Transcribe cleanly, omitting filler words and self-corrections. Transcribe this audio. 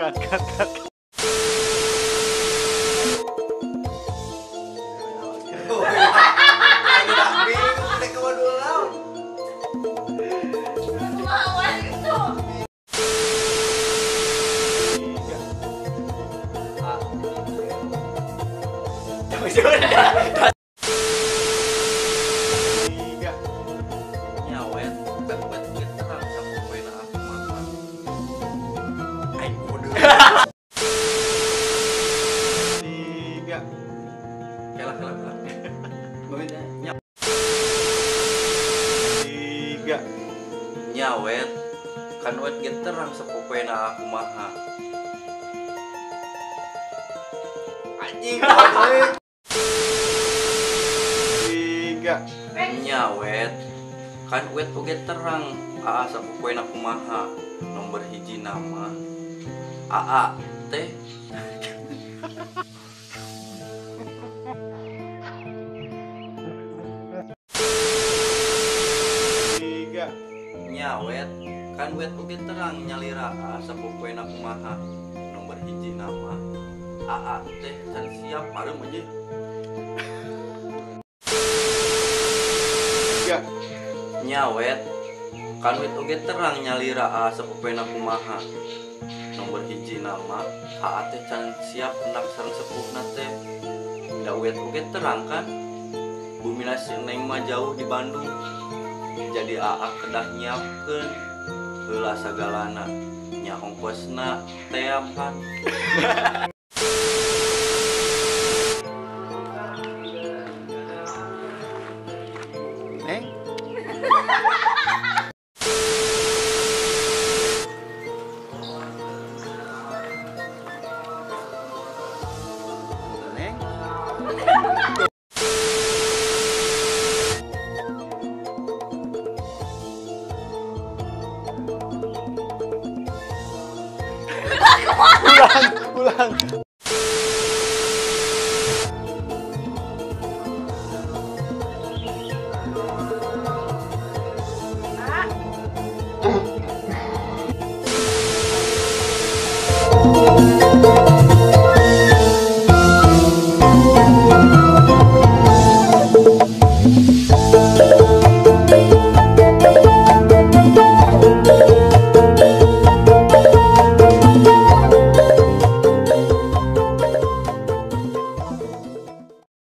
Cut. Nyawet kan buat terang sama poin aku makan. Aing bodoh. Tiga. Kelah. Bagaimana? Tiga. Nyawet kan buat terang sama poin aku makan. Anjing. Tiga. Nyawet kan wet oge terang aa sapopoe na kumaha nomor hiji nama aa teh Tiga. nyawet kan wet oge terang nyalira aa sapopoe na kumaha nomor hiji nama aa teh can siap pareum aja. Tiga. Nyawet kan wet oge terang nyalira aa sapopoe na kumaha nomor hiji nama aa teh can siap hendak sareng sepuhna teh da wet oge terang kan bumina si Neng mah jauh di Bandung jadi aa kedah nyiapkeun heula sagalana nya ongkosna team kan. Neng. Neng. Ulang.